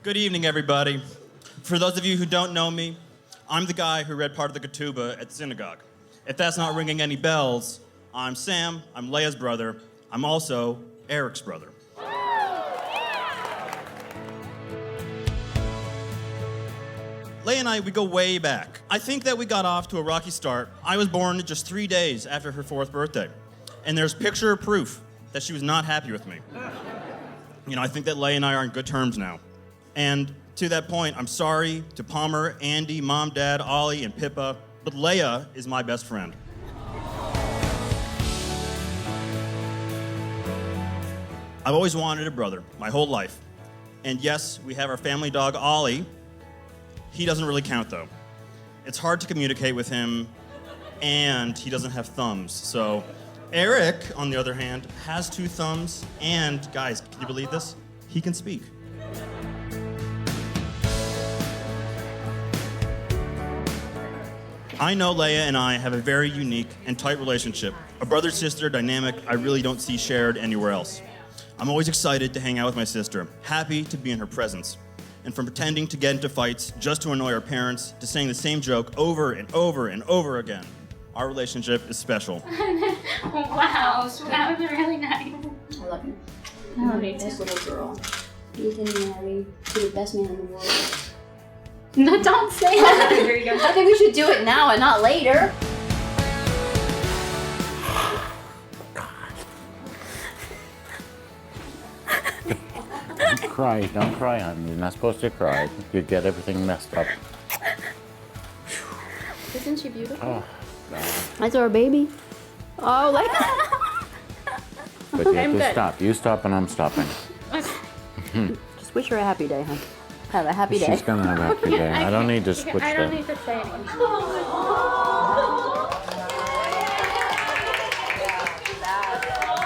Good evening, everybody. For those of you who don't know me, I'm the guy who read part of the ketubah at the synagogue. If that's not ringing any bells, I'm Sam, I'm Leah's brother, I'm also Erik's brother. Leah and I, we go way back. I think that we got off to a rocky start. I was born just 3 days after her 4th birthday. And there's picture proof that she was not happy with me. You know, I think that Leah and I are on good terms now. And to that point, I'm sorry to Palmer, Andy, Mom, Dad, Ollie, and Pippa, but Leah is my best friend. I've always wanted a brother, my whole life. And yes, we have our family dog, Ollie. He doesn't really count, though. It's hard to communicate with him, and he doesn't have thumbs. So Erik, on the other hand, has 2 thumbs, and guys, can you believe this? He can speak. I know Leah and I have a very unique and tight relationship, a brother-sister dynamic I really don't see shared anywhere else. I'm always excited to hang out with my sister, happy to be in her presence. And from pretending to get into fights just to annoy our parents, to saying the same joke over and over and over again, our relationship is special. Wow, that was really nice. I love you. I love you This too. little girl. You can marry to the best man in the world. No, don't say that. Here you go. I think we should do it now and not later. Don't cry, honey. You're not supposed to cry. You get everything messed up. Isn't she beautiful? Oh, God. I saw her baby. Oh, like But you have I'm to good. stop. You stop and I'm stopping. Just wish her a happy day, huh? Have a happy day. She's gonna have a happy day. I don't need to switch I don't that. need to say anything.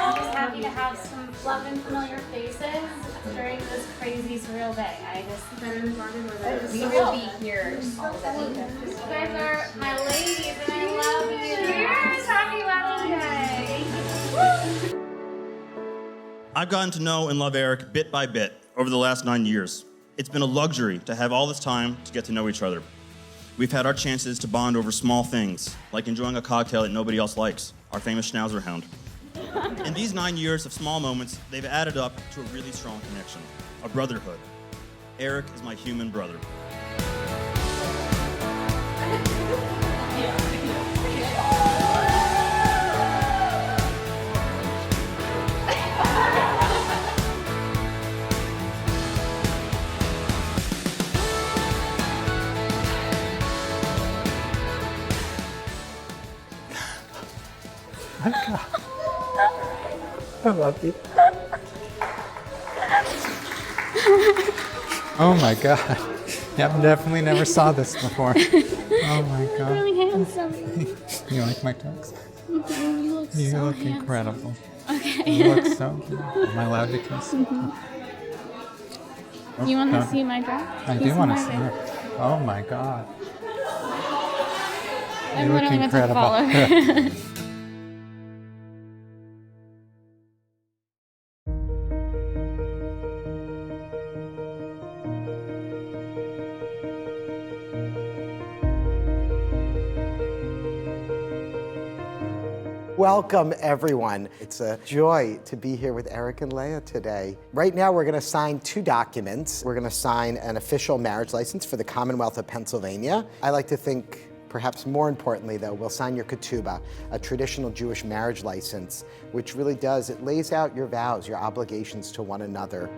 I'm just happy to have some love and familiar faces during this crazy, surreal day. We will be here. You guys are my ladies, and I love you. Cheers! Happy Valentine's Day! I've gotten to know and love Erik bit by bit over the last 9 years. It's been a luxury to have all this time to get to know each other. We've had our chances to bond over small things, like enjoying a cocktail that nobody else likes, our famous Schnauzer hound. In these 9 years of small moments, they've added up to a really strong connection, a brotherhood. Erik is my human brother. I love you. Oh my God. I've definitely never saw this before. Oh my God. Really handsome. You like my tux? You look You so look handsome. incredible. Okay. You look so good. Am I allowed to kiss? Oh, You want to no. see my dress? I do want to see her. Oh my God. I'm You look literally about to incredible. follow her. Welcome, everyone. It's a joy to be here with Erik and Leah today. Right now, we're going to sign 2 documents. We're going to sign an official marriage license for the Commonwealth of Pennsylvania. I like to think, perhaps more importantly, though, we'll sign your ketubah, a traditional Jewish marriage license, which really does, it lays out your vows, your obligations to one another.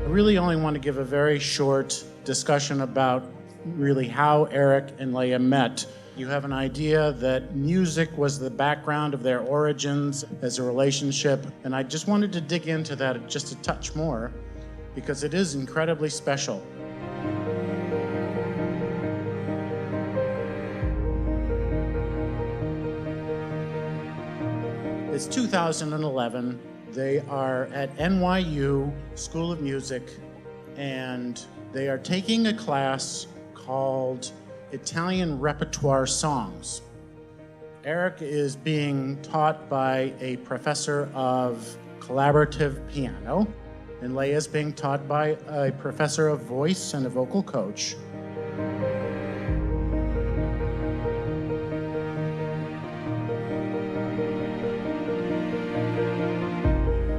I really only want to give a very short discussion about really how Erik and Leah met. You have an idea that music was the background of their origins as a relationship, and I just wanted to dig into that just a touch more because it is incredibly special. It's 2011. They are at NYU School of Music, and they are taking a class called Italian Repertoire Songs. Erik is being taught by a professor of collaborative piano, and Leah is being taught by a professor of voice and a vocal coach.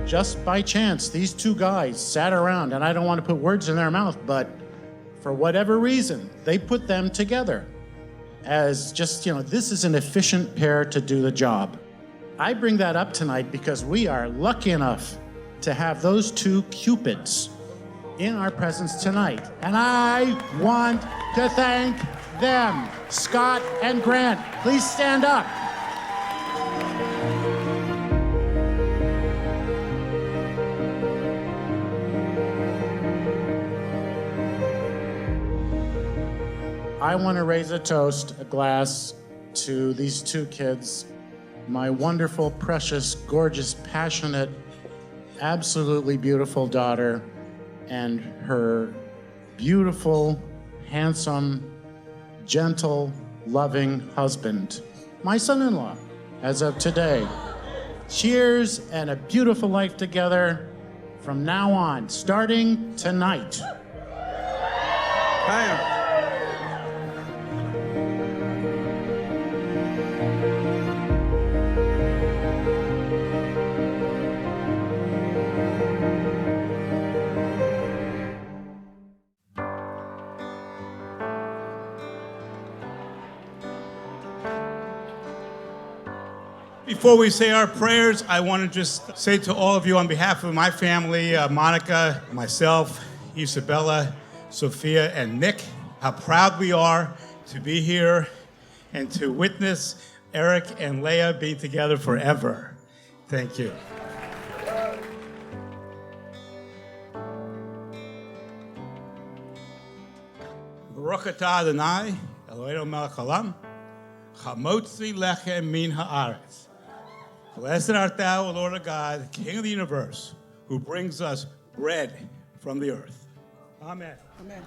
Just by chance, these two guys sat around, and I don't want to put words in their mouth, but for whatever reason, they put them together as just, this is an efficient pair to do the job. I bring that up tonight because we are lucky enough to have those two cupids in our presence tonight. And I want to thank them. Scott and Grant, please stand up. I want to raise a toast, a glass, to these two kids, my wonderful, precious, gorgeous, passionate, absolutely beautiful daughter, and her beautiful, handsome, gentle, loving husband, my son-in-law, as of today. Cheers and a beautiful life together from now on, starting tonight. Hi. Before we say our prayers, I want to just say to all of you on behalf of my family, Monica, myself, Isabella, Sophia, and Nick, how proud we are to be here and to witness Erik and Leah being together forever. Thank you. Baruch atah Adonai, Eloheinu melech haolam, chamotzi lechem min haaretz. Blessed art thou, O Lord of God, King of the universe, who brings us bread from the earth. Amen. Amen.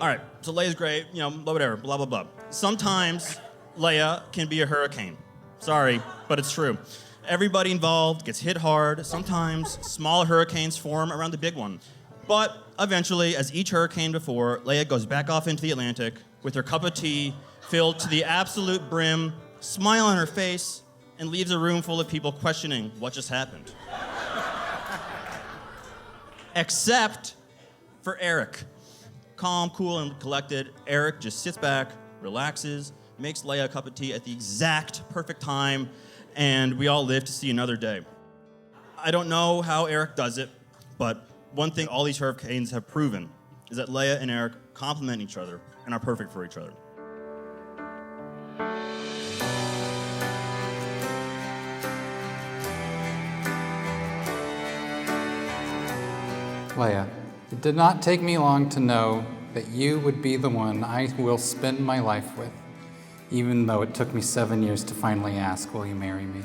All right, so Leah's great, whatever, blah, blah, blah. Sometimes Leah can be a hurricane. Sorry, but it's true. Everybody involved gets hit hard. Sometimes small hurricanes form around the big one. But eventually, as each hurricane before, Leah goes back off into the Atlantic with her cup of tea filled to the absolute brim, smile on her face, and leaves a room full of people questioning what just happened. Except for Erik. Calm, cool, and collected, Erik just sits back, relaxes, makes Leah a cup of tea at the exact perfect time, and we all live to see another day. I don't know how Erik does it, but one thing all these hurricanes have proven is that Leah and Erik complement each other and are perfect for each other. Leah, it did not take me long to know that you would be the one I will spend my life with, even though it took me 7 years to finally ask, will you marry me?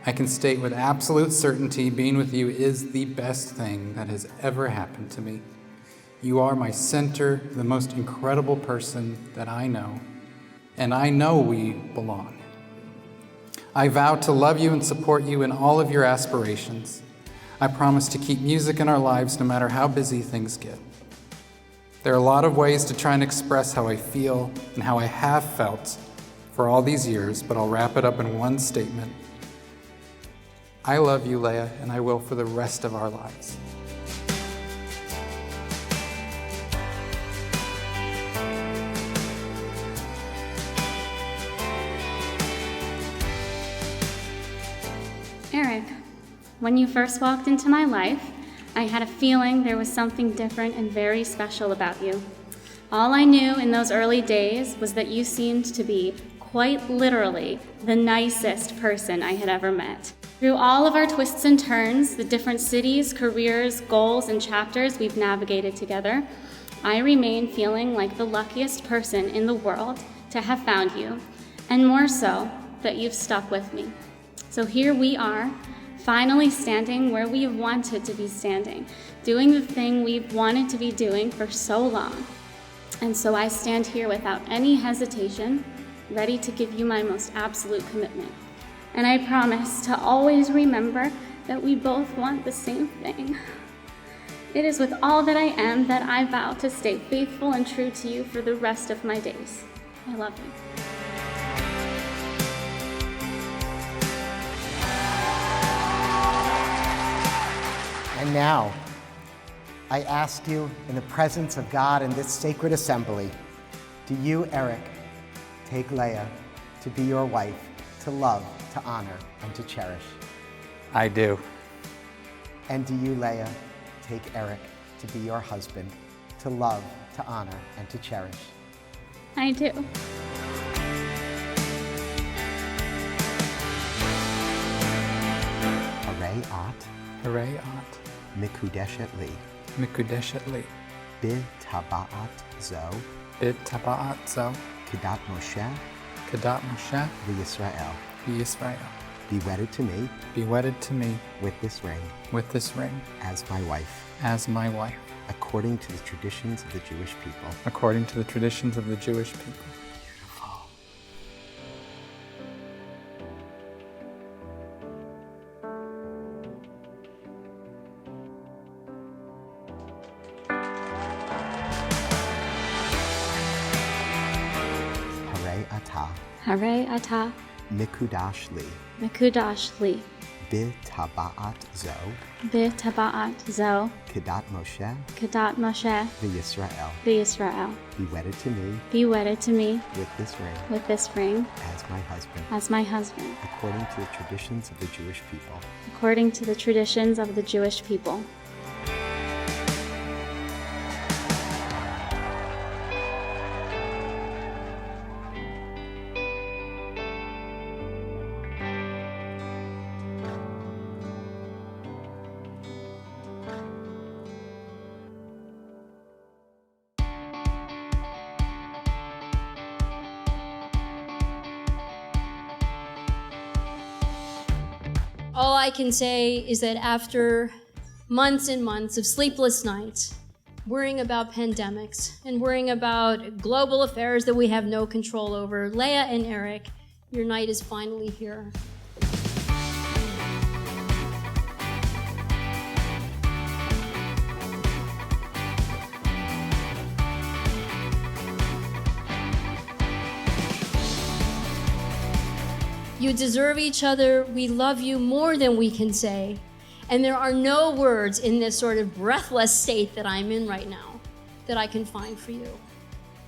I can state with absolute certainty being with you is the best thing that has ever happened to me. You are my center, the most incredible person that I know, and I know we belong. I vow to love you and support you in all of your aspirations. I promise to keep music in our lives no matter how busy things get. There are a lot of ways to try and express how I feel and how I have felt for all these years, but I'll wrap it up in one statement. I love you, Leah, and I will for the rest of our lives. Erik, when you first walked into my life, I had a feeling there was something different and very special about you. All I knew in those early days was that you seemed to be quite literally the nicest person I had ever met. Through all of our twists and turns, the different cities, careers, goals, and chapters we've navigated together, I remain feeling like the luckiest person in the world to have found you, and more so, that you've stuck with me. So here we are, finally standing where we've wanted to be standing, doing the thing we've wanted to be doing for so long. And so I stand here without any hesitation, ready to give you my most absolute commitment. And I promise to always remember that we both want the same thing. It is with all that I am that I vow to stay faithful and true to you for the rest of my days. I love you. And now, I ask you in the presence of God in this sacred assembly, do you, Erik, take Leah to be your wife, to love, to honor, and to cherish? I do. And do you, Leah, take Erik to be your husband, to love, to honor, and to cherish? I do. Hooray at Hooray at Mikudeshet li, Mikudeshet li, B'taba'at zo, B'taba'at zo, Kedat Moshe, Kedat Moshe, V'Yisrael. Yisrael. Be wedded to me Be wedded to me with this ring with this ring as my wife, as my wife, according to the traditions of the Jewish people. according to the traditions of the Jewish people. Hooray ata, Hooray ata, Mikudash li, Mekudash li, B'taba'at zo, B'taba'at zo, Kedat Moshe, Kedat Moshe, V'Yisrael. V'Yisrael. Be wedded to me Be wedded to me with this ring with this ring as my husband, as my husband, according to the traditions of the Jewish people. according to the traditions of the Jewish people. All I can say is that after months and months of sleepless nights, worrying about pandemics and worrying about global affairs that we have no control over, Leah and Erik, your night is finally here. You deserve each other. We love you more than we can say. And there are no words in this sort of breathless state that I'm in right now that I can find for you.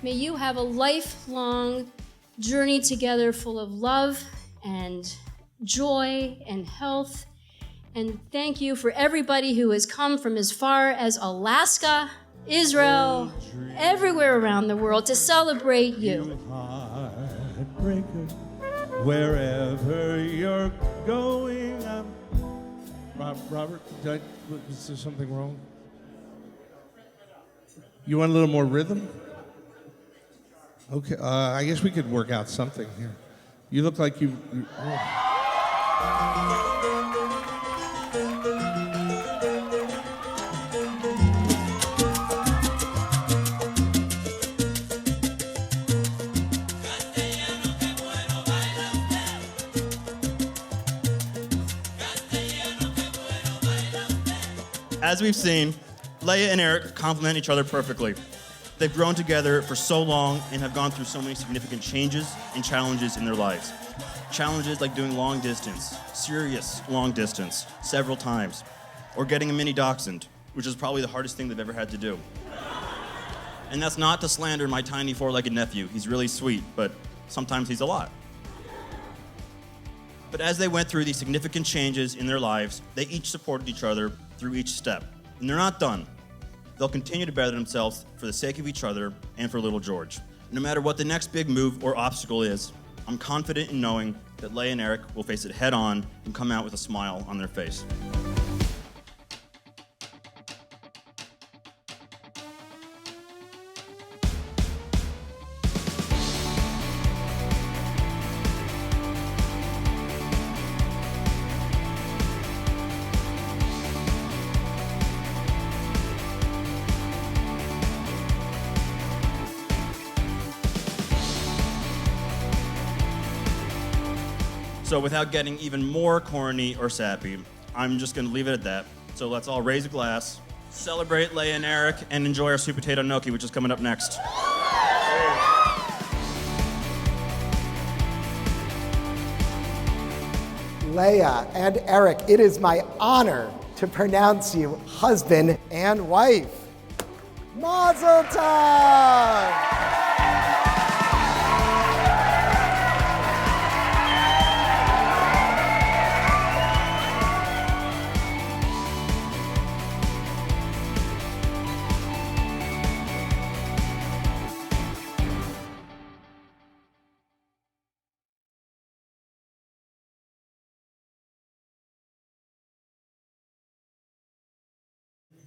May you have a lifelong journey together full of love and joy and health. And thank you for everybody who has come from as far as Alaska, Israel, everywhere around the world to celebrate you. Heartbreaker, wherever you're going, Robert, is there something wrong? You want a little more rhythm? Okay, I guess we could work out something here. You look like you As we've seen, Leah and Erik complement each other perfectly. They've grown together for so long and have gone through so many significant changes and challenges in their lives. Challenges like doing long distance, serious long distance, several times, or getting a mini dachshund, which is probably the hardest thing they've ever had to do. And that's not to slander my tiny four-legged nephew. He's really sweet, but sometimes he's a lot. But as they went through these significant changes in their lives, they each supported each other through each step. And they're not done. They'll continue to better themselves for the sake of each other and for little George. No matter what the next big move or obstacle is, I'm confident in knowing that Leah and Erik will face it head on and come out with a smile on their face. So without getting even more corny or sappy, I'm just gonna leave it at that. So let's all raise a glass, celebrate Leah and Erik, and enjoy our sweet potato gnocchi, which is coming up next. Leah and Erik, it is my honor to pronounce you husband and wife. Mazel tov!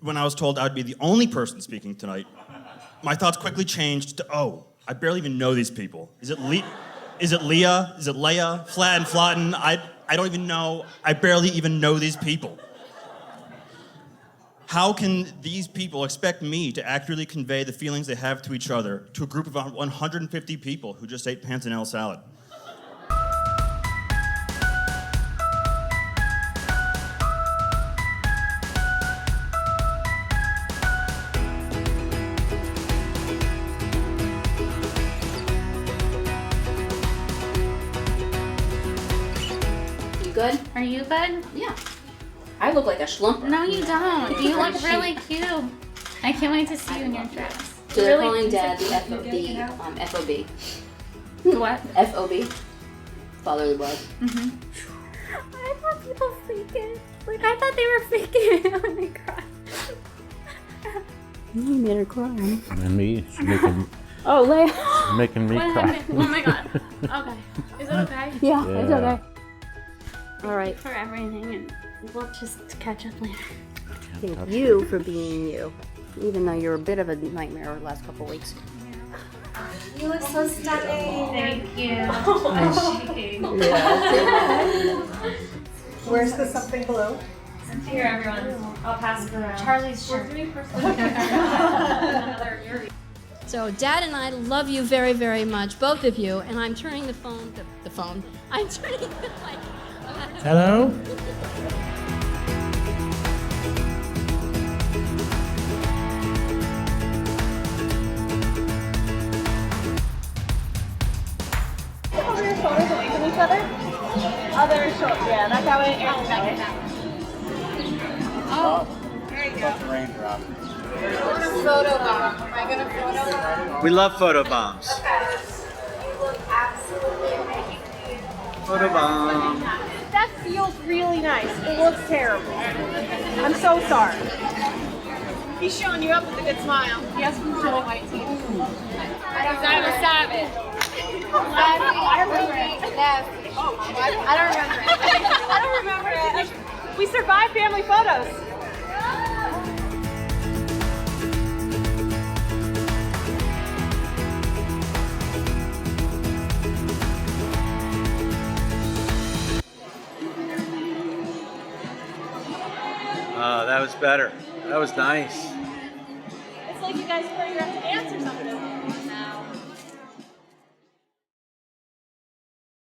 When I was told I'd be the only person speaking tonight, my thoughts quickly changed to, oh, I barely even know these people. Is it Leah? Is it Leah? Flat and Flatten? I don't even know. I barely even know these people. How can these people expect me to accurately convey the feelings they have to each other to a group of 150 people who just ate panzanella salad? Good? Are you good? Yeah. I look like a schlumper. No, you don't. You look really cute. I can't wait to see you in your dress. So they're Really calling Dad the FOB. What? FOB. Fatherly blood. I thought people fake it. Like, I thought they were faking it when they cried. You made her cry. And me, she's making, Oh, Leah. making me What cry. happened? Oh my god. Okay. Is it okay? Yeah, it's Yeah. okay. All right. For everything, and we'll just catch up later. Thank you for being you, even though you're a bit of a nightmare the last couple weeks. You look so stunning. Thank you. Where's the something blue? Here, everyone. I'll pass it around. Charlie's shirt. So Dad and I love you very, very much, both of you, and I'm turning the phone. I'm turning the mic. Hello? Hold your shoulders away from each other. Other shoulder. Yeah, that's how it is. Oh, there you go. Photo bomb. Am I gonna photo bomb? We love photo bombs. Okay. You look absolutely amazing. Photo bomb. That feels really nice. It looks terrible. I'm so sorry. He's showing you up with a good smile. He has some really white teeth. Because I'm a savage. I remember it. I don't remember it. I don't remember it. We survived family photos. Oh, that was better. That was nice.